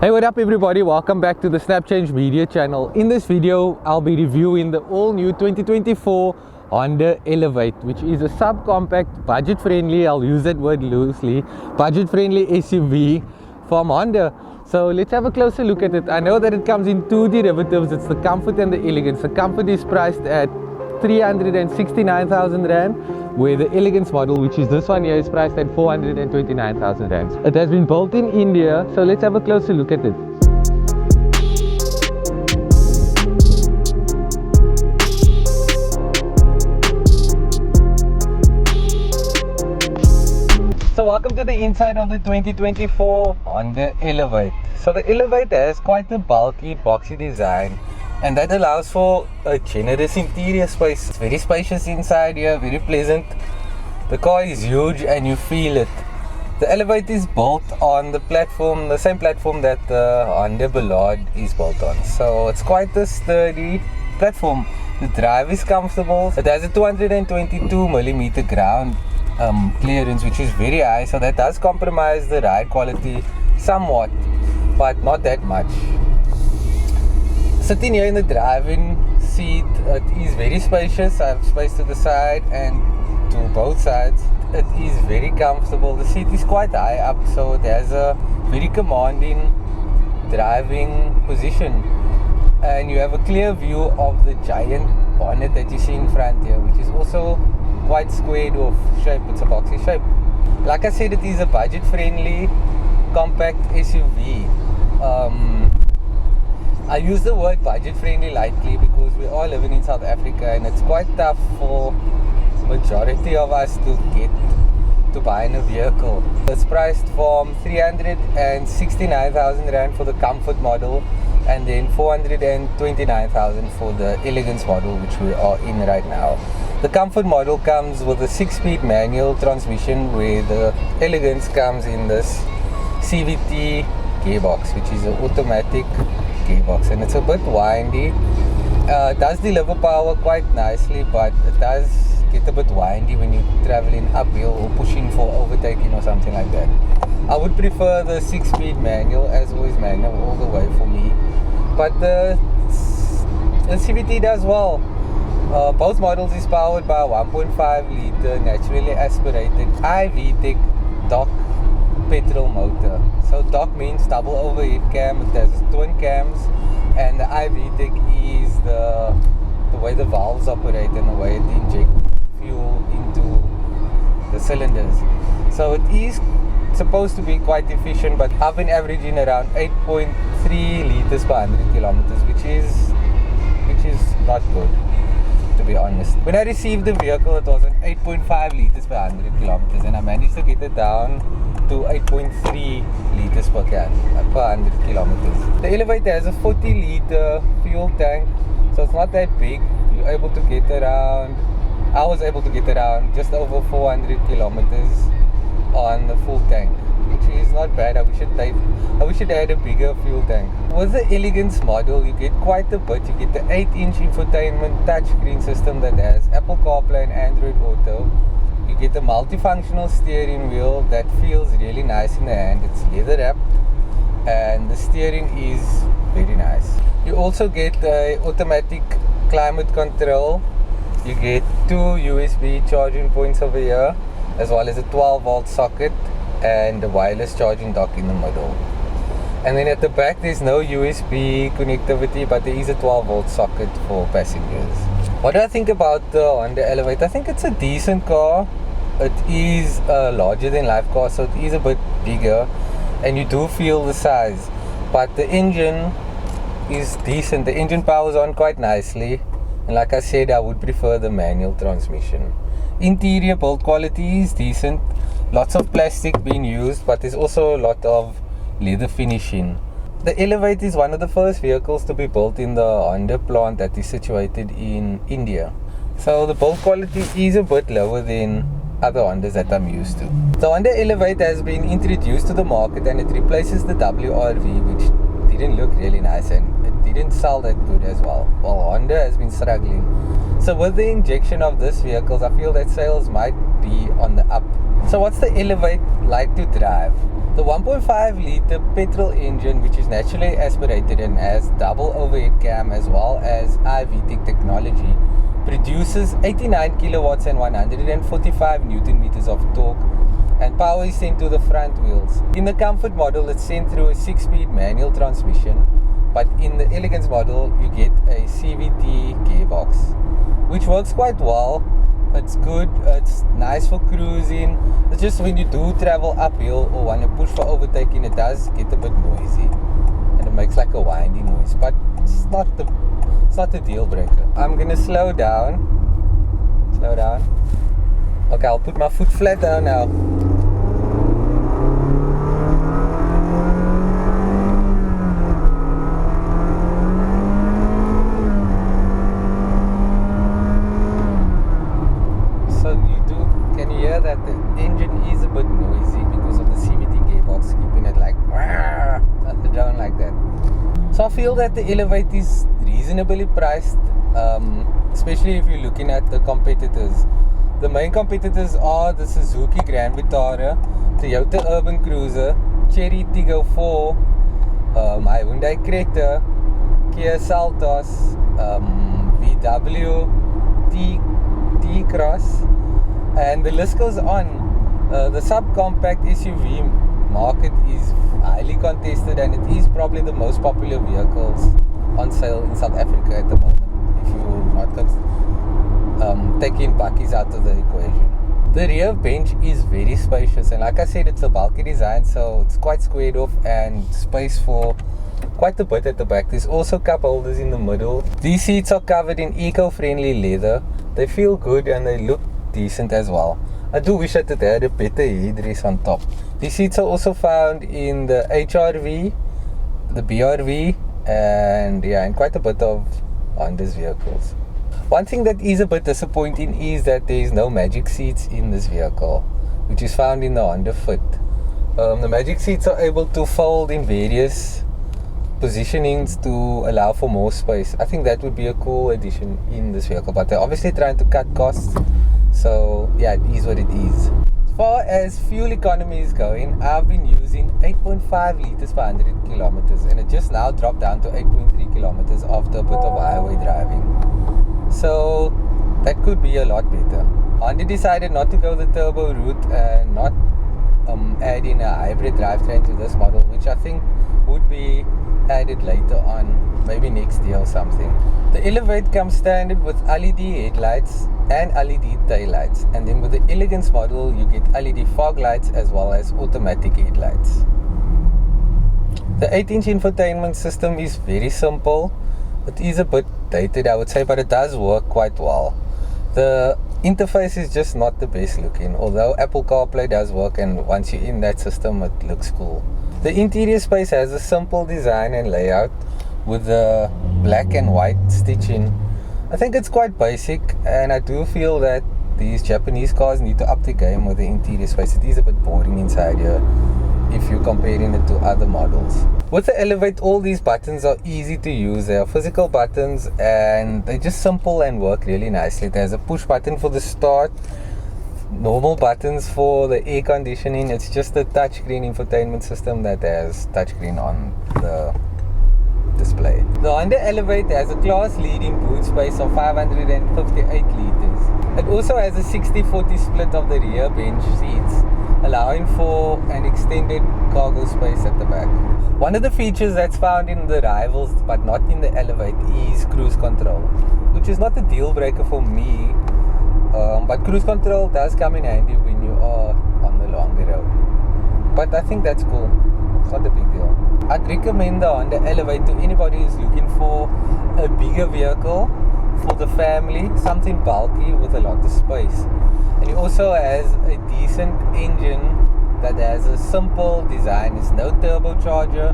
Hey, what up everybody, welcome back to the Snap Change Media channel. In this video I'll be reviewing the all new 2024 Honda Elevate, which is a subcompact, budget friendly, I'll use that word loosely, budget friendly SUV from Honda. So let's have a closer look at it. I know that it comes in two derivatives, it's the Comfort and the Elegance. The Comfort is priced at 369,000 Rand, where the Elegance model, which is this one here, is priced at 429,000 Rand. It has been built in India, so let's have a closer look at it. So welcome to the inside of the 2024 Honda Elevate. So the Elevate has quite a bulky, boxy design, and that allows for a generous interior space. It's very spacious inside here, very pleasant. The car is huge and you feel it. The Elevate is built on the platform, the same platform that the Honda Ballade is built on. So it's quite a sturdy platform. The drive is comfortable. It has a 222mm ground clearance, which is very high, so that does compromise the ride quality somewhat, but not that much. Sitting here in the driving seat, it is very spacious. I have space to the side and to both sides. It is very comfortable. The seat is quite high up, so it has a very commanding driving position, and you have a clear view of the giant bonnet that you see in front here, which is also quite squared off shape. It's a boxy shape. Like I said, it is a budget friendly compact SUV. I use the word budget friendly lightly because we are living in South Africa and it's quite tough for majority of us to get to buying a vehicle. It's priced from 369,000 Rand for the Comfort model, and then 429,000 for the Elegance model, which we are in right now. The Comfort model comes with a 6-speed manual transmission, where the Elegance comes in this CVT gearbox, which is an automatic gearbox, and it's a bit windy. It does deliver power quite nicely, but it does get a bit windy when you're traveling uphill or pushing for overtaking or something like that. I would prefer the 6-speed manual, as always manual all the way for me, but the CVT does well. Both models is powered by a 1.5 litre naturally aspirated i-VTEC DOCH petrol motor. So DOCH means double overhead cam. It has twin cams, and the i-VTEC is the way the valves operate and the way it injects fuel into the cylinders. So it is supposed to be quite efficient, but I've been averaging around 8.3 litres per 100 kilometers, which is not good, to be honest. When I received the vehicle, it was an 8.5 litres per 100 kilometers, and I managed to get it down to 8.3 litres per 100 kilometers. The Elevate has a 40 litre fuel tank, so it's not that big. You're able to get around, I was able to get around just over 400 kilometers on the full tank, which is not bad. I wish it had a bigger fuel tank. With the Elegance model, you get quite a bit. You get the 8-inch infotainment touchscreen system that has Apple CarPlay and Android Auto. You get a multifunctional steering wheel that feels really nice in the hand. It's leather wrapped and the steering is very nice. You also get the automatic climate control. You get 2 USB charging points over here, as well as a 12-volt socket and a wireless charging dock in the middle. And then at the back there's no USB connectivity, but there is a 12-volt socket for passengers. What do I think about the Honda Elevate? I think it's a decent car. It is a larger than life car, so it is a bit bigger and you do feel the size, but the engine is decent. The engine powers on quite nicely, and like I said, I would prefer the manual transmission. Interior build quality is decent. Lots of plastic being used, but there's also a lot of leather finishing. The Elevate is one of the first vehicles to be built in the Honda plant that is situated in India. So the build quality is a bit lower than other Hondas that I'm used to. The Honda Elevate has been introduced to the market and it replaces the WRV, which didn't look really nice and it didn't sell that good as well. Well, Honda has been struggling. So with the injection of this vehicle, I feel that sales might be on the up So what's the Elevate like to drive? The 1.5 litre petrol engine, which is naturally aspirated and has double overhead cam as well as i-VTEC technology, produces 89 kilowatts and 145 newton meters of torque, and power is sent to the front wheels. In the Comfort model, it's sent through a 6-speed manual transmission, but in the Elegance model, you get a CVT gearbox, which works quite well. It's good, it's nice for cruising. It's just when you do travel uphill or when you push for overtaking, it does get a bit noisy and it makes like a windy noise, but it's not the deal breaker. I'm gonna slow down. Okay, I'll put my foot flat down now. That the engine is a bit noisy because of the CVT gearbox keeping it like down like that. So I feel that the Elevate is reasonably priced, especially if you're looking at the competitors. The main competitors are the Suzuki Grand Vitara, Toyota Urban Cruiser, Chery Tiggo 4, my Hyundai Creta, Kia Seltos, VW T-Cross, and the list goes on. The subcompact SUV market is highly contested, and it is probably the most popular vehicles on sale in South Africa at the moment, if you're not taking bakkies out of the equation. The rear bench is very spacious, and like I said, it's a bulky design, so it's quite squared off and space for quite a bit at the back. There's also cup holders in the middle. These seats are covered in eco-friendly leather. They feel good and they look decent as well. I do wish that it had a better headrest on top. These seats are also found in the HRV, the BRV, and quite a bit of Honda's vehicles. One thing that is a bit disappointing is that there is no magic seats in this vehicle, which is found in the Honda Fit. The magic seats are able to fold in various positionings to allow for more space. I think that would be a cool addition in this vehicle, but they're obviously trying to cut costs. So yeah, it is what it is. As far as fuel economy is going, I've been using 8.5 liters per 100 kilometers, and it just now dropped down to 8.3 kilometers after a bit of highway driving. So that could be a lot better. Honda decided not to go the turbo route and not add in a hybrid drivetrain to this model, which I think would be added later on, maybe next year or something. The Elevate comes standard with LED headlights and LED taillights, and then with the Elegance model you get LED fog lights as well as automatic headlights. The 8-inch infotainment system is very simple. It is a bit dated, I would say, but it does work quite well. The interface is just not the best looking, although Apple CarPlay does work, and once you're in that system it looks cool. The interior space has a simple design and layout with the black and white stitching. I think it's quite basic, and I do feel that these Japanese cars need to up the game with the interior space. It is a bit boring inside here if you're comparing it to other models. With the Elevate, all these buttons are easy to use. They are physical buttons and they're just simple and work really nicely. There's a push button for the start, normal buttons for the air conditioning. It's just a touchscreen infotainment system that has touchscreen on the display. The Honda Elevate has a class-leading boot space of 558 liters. It also has a 60-40 split of the rear bench seats, allowing for an extended cargo space at the back. One of the features that's found in the rivals but not in the Elevate is cruise control, which is not a deal breaker for me, but cruise control does come in handy when you are on the longer road. But I think that's cool. It's not a big deal. I'd recommend the Honda Elevate to anybody who's looking for a bigger vehicle for the family, something bulky with a lot of space. And it also has a decent engine that has a simple design. It's no turbocharger,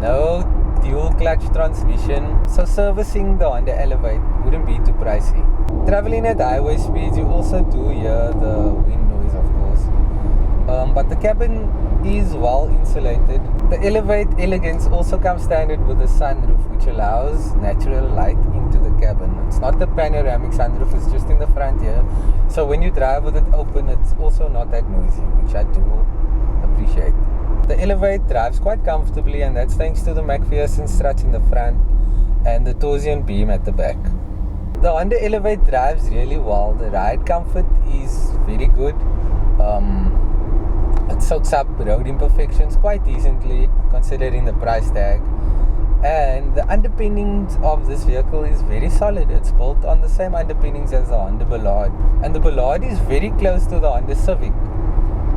no dual clutch transmission, so servicing the Honda Elevate wouldn't be too pricey. Traveling at highway speeds, you also do hear the wind noise, of course, but the cabin is well insulated. The Elevate Elegance also comes standard with a sunroof, which allows natural light into the cabin. It's not the panoramic sunroof, it's just in the front here. So when you drive with it open, it's also not that noisy, which I do appreciate. The Elevate drives quite comfortably, and that's thanks to the McPherson struts in the front and the torsion beam at the back. The Honda Elevate drives really well. The ride comfort is very good. It soaks up road imperfections quite decently considering the price tag. And the underpinnings of this vehicle is very solid. It's built on the same underpinnings as the Honda Ballade. And the Ballade is very close to the Honda Civic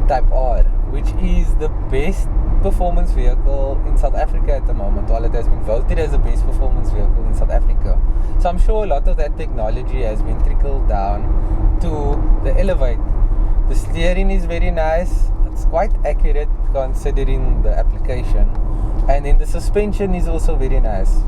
Type R, which is the best performance vehicle in South Africa at the moment. While it has been voted as the best performance vehicle in South Africa. So I'm sure a lot of that technology has been trickled down to the Elevate. The steering is very nice. It's quite accurate considering the application. And then the suspension is also very nice.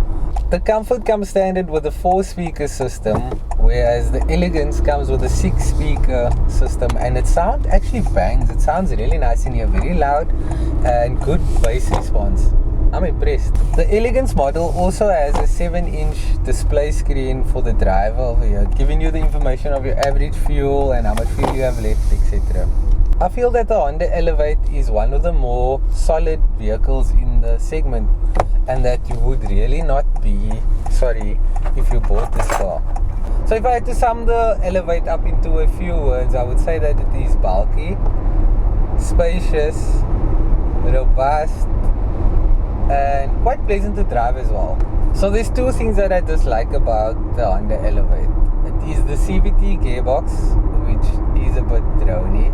The Comfort comes standard with a 4-speaker system, whereas the Elegance comes with a 6-speaker system, and its sound actually bangs. It sounds really nice in here, very loud and good bass response. I'm impressed. The Elegance model also has a 7-inch display screen for the driver over here, giving you the information of your average fuel and how much fuel you have left, etc. I feel that the Honda Elevate is one of the more solid vehicles in the segment, and that you would really not be sorry if you bought this car. So if I had to sum the Elevate up into a few words, I would say that it is bulky, spacious, robust, and quite pleasant to drive as well. So there's two things that I dislike about the Honda Elevate. It is the CVT gearbox, which is a bit drony,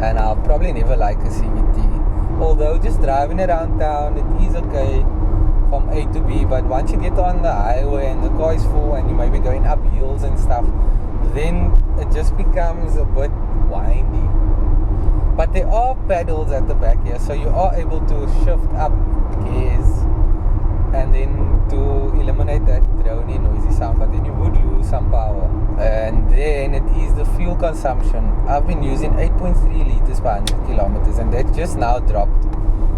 and I'll probably never like a CVT. Although just driving around town, it is okay from A to B, but once you get on the highway and the car is full and you might be going up hills and stuff, then it just becomes a bit windy. But there are pedals at the back here, so you are able to shift up gears and then to eliminate that drony noisy sound, but then you would lose some power. And then it is the fuel consumption. I've been using 8.3 liters per 100 kilometers, and that just now dropped.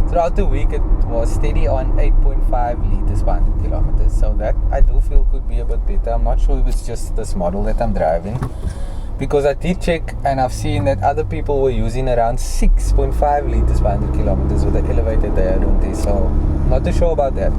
Throughout the week it was steady on 8.5 liters per 100 kilometers, so that I do feel could be a bit better. I'm not sure if it's just this model that I'm driving, because I did check and I've seen that other people were using around 6.5 liters per 100 kilometers with the elevated diode, so not too sure about that.